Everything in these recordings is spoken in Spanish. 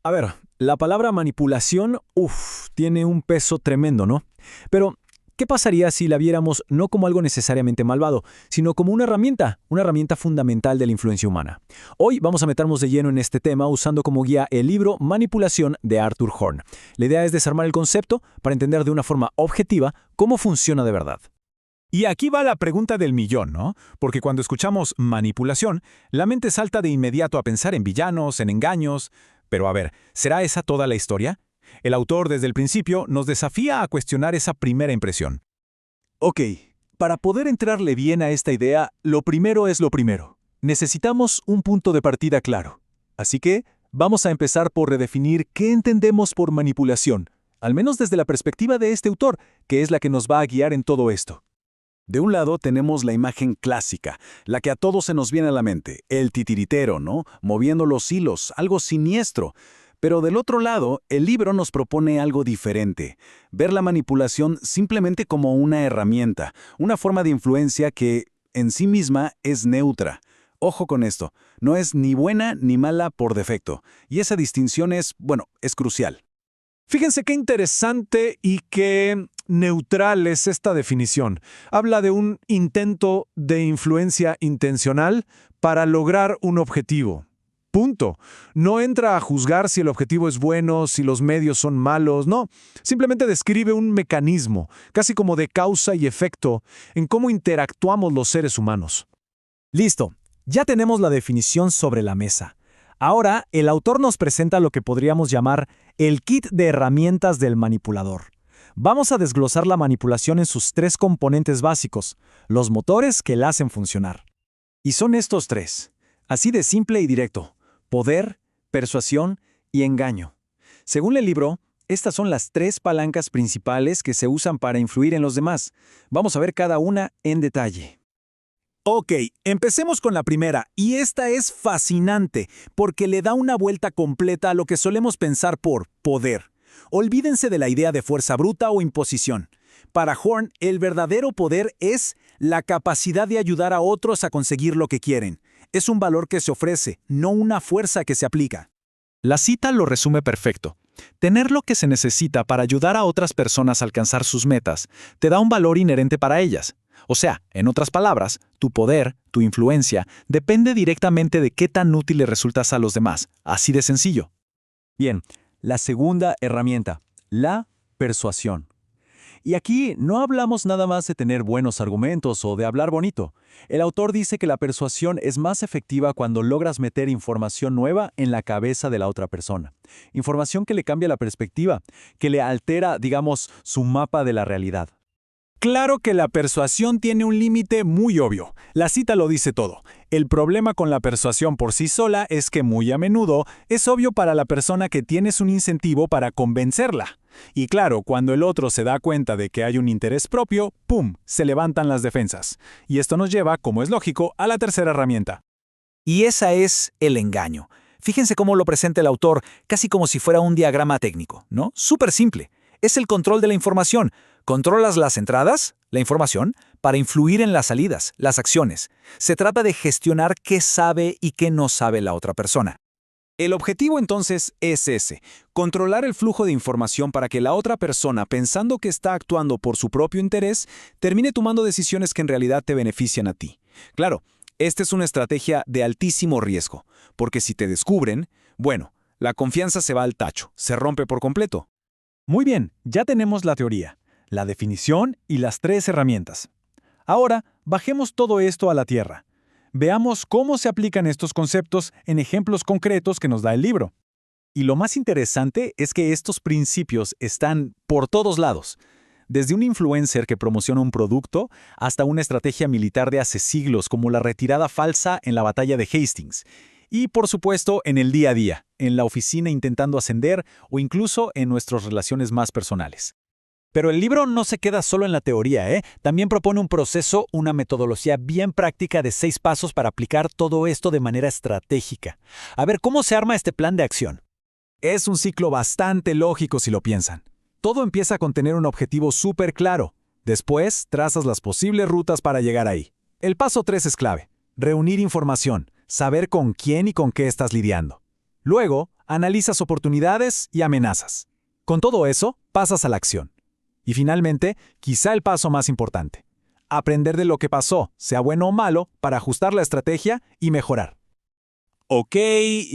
A ver, la palabra manipulación, tiene un peso tremendo, ¿no? Pero, ¿qué pasaría si la viéramos no como algo necesariamente malvado, sino como una herramienta fundamental de la influencia humana? Hoy vamos a meternos de lleno en este tema usando como guía el libro Manipulación de Arthur Horn. La idea es desarmar el concepto para entender de una forma objetiva cómo funciona de verdad. Y aquí va la pregunta del millón, ¿no? Porque cuando escuchamos manipulación, la mente salta de inmediato a pensar en villanos, en engaños. Pero a ver, ¿será esa toda la historia? El autor desde el principio nos desafía a cuestionar esa primera impresión. Ok, para poder entrarle bien a esta idea, lo primero es lo primero. Necesitamos un punto de partida claro. Así que, vamos a empezar por redefinir qué entendemos por manipulación, al menos desde la perspectiva de este autor, que es la que nos va a guiar en todo esto. De un lado tenemos la imagen clásica, la que a todos se nos viene a la mente, el titiritero, ¿no? Moviendo los hilos, algo siniestro. Pero del otro lado, el libro nos propone algo diferente, ver la manipulación simplemente como una herramienta, una forma de influencia que, en sí misma, es neutra. Ojo con esto, no es ni buena ni mala por defecto, y esa distinción es crucial. Fíjense qué interesante y qué neutral es esta definición. Habla de un intento de influencia intencional para lograr un objetivo. Punto. No entra a juzgar si el objetivo es bueno, si los medios son malos, no. Simplemente describe un mecanismo, casi como de causa y efecto, en cómo interactuamos los seres humanos. Listo, ya tenemos la definición sobre la mesa. Ahora, el autor nos presenta lo que podríamos llamar el kit de herramientas del manipulador. Vamos a desglosar la manipulación en sus tres componentes básicos, los motores que la hacen funcionar. Y son estos tres, así de simple y directo: poder, persuasión y engaño. Según el libro, estas son las tres palancas principales que se usan para influir en los demás. Vamos a ver cada una en detalle. Ok, empecemos con la primera, y esta es fascinante, porque le da una vuelta completa a lo que solemos pensar por poder. Olvídense de la idea de fuerza bruta o imposición. Para Horn, el verdadero poder es la capacidad de ayudar a otros a conseguir lo que quieren. Es un valor que se ofrece, no una fuerza que se aplica. La cita lo resume perfecto. Tener lo que se necesita para ayudar a otras personas a alcanzar sus metas te da un valor inherente para ellas. O sea, en otras palabras, tu poder, tu influencia, depende directamente de qué tan útil le resultas a los demás. Así de sencillo. Bien, la segunda herramienta, la persuasión. Y aquí no hablamos nada más de tener buenos argumentos o de hablar bonito. El autor dice que la persuasión es más efectiva cuando logras meter información nueva en la cabeza de la otra persona. Información que le cambia la perspectiva, que le altera, digamos, su mapa de la realidad. Claro que la persuasión tiene un límite muy obvio. La cita lo dice todo. El problema con la persuasión por sí sola es que muy a menudo es obvio para la persona que tienes un incentivo para convencerla. Y claro, cuando el otro se da cuenta de que hay un interés propio, ¡pum!, se levantan las defensas. Y esto nos lleva, como es lógico, a la tercera herramienta. Y esa es el engaño. Fíjense cómo lo presenta el autor, casi como si fuera un diagrama técnico, ¿no? Súper simple. Es el control de la información. Controlas las entradas, la información, para influir en las salidas, las acciones. Se trata de gestionar qué sabe y qué no sabe la otra persona. El objetivo entonces es ese, controlar el flujo de información para que la otra persona, pensando que está actuando por su propio interés, termine tomando decisiones que en realidad te benefician a ti. Claro, esta es una estrategia de altísimo riesgo, porque si te descubren, la confianza se va al tacho, se rompe por completo. Muy bien, ya tenemos la teoría, la definición y las tres herramientas. Ahora, bajemos todo esto a la tierra. Veamos cómo se aplican estos conceptos en ejemplos concretos que nos da el libro. Y lo más interesante es que estos principios están por todos lados. Desde un influencer que promociona un producto hasta una estrategia militar de hace siglos como la retirada falsa en la batalla de Hastings. Y por supuesto en el día a día, en la oficina intentando ascender o incluso en nuestras relaciones más personales. Pero el libro no se queda solo en la teoría, ¿eh? También propone un proceso, una metodología bien práctica de 6 pasos para aplicar todo esto de manera estratégica. A ver, ¿cómo se arma este plan de acción? Es un ciclo bastante lógico si lo piensan. Todo empieza con tener un objetivo súper claro. Después, trazas las posibles rutas para llegar ahí. El paso 3 es clave. Reunir información, saber con quién y con qué estás lidiando. Luego, analizas oportunidades y amenazas. Con todo eso, pasas a la acción. Y finalmente, quizá el paso más importante. Aprender de lo que pasó, sea bueno o malo, para ajustar la estrategia y mejorar. Ok,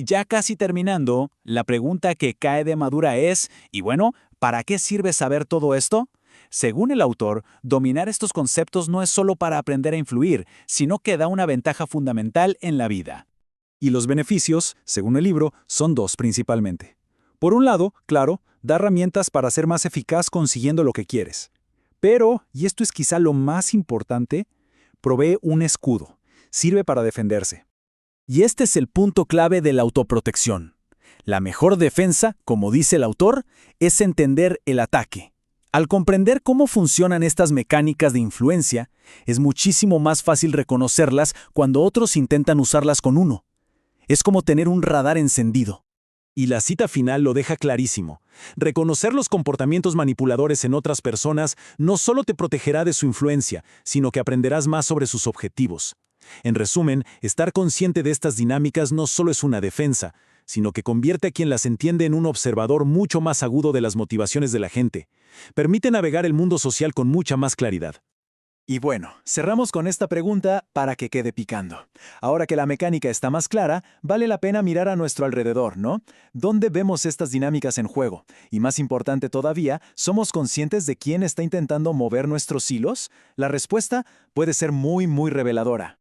ya casi terminando, la pregunta que cae de madura es, y bueno, ¿para qué sirve saber todo esto? Según el autor, dominar estos conceptos no es solo para aprender a influir, sino que da una ventaja fundamental en la vida. Y los beneficios, según el libro, son dos principalmente. Por un lado, claro, da herramientas para ser más eficaz consiguiendo lo que quieres. Pero, y esto es quizá lo más importante, provee un escudo. Sirve para defenderse. Y este es el punto clave de la autoprotección. La mejor defensa, como dice el autor, es entender el ataque. Al comprender cómo funcionan estas mecánicas de influencia, es muchísimo más fácil reconocerlas cuando otros intentan usarlas con uno. Es como tener un radar encendido. Y la cita final lo deja clarísimo. Reconocer los comportamientos manipuladores en otras personas no solo te protegerá de su influencia, sino que aprenderás más sobre sus objetivos. En resumen, estar consciente de estas dinámicas no solo es una defensa, sino que convierte a quien las entiende en un observador mucho más agudo de las motivaciones de la gente. Permite navegar el mundo social con mucha más claridad. Y bueno, cerramos con esta pregunta para que quede picando. Ahora que la mecánica está más clara, vale la pena mirar a nuestro alrededor, ¿no? ¿Dónde vemos estas dinámicas en juego? Y más importante todavía, ¿somos conscientes de quién está intentando mover nuestros hilos? La respuesta puede ser muy reveladora.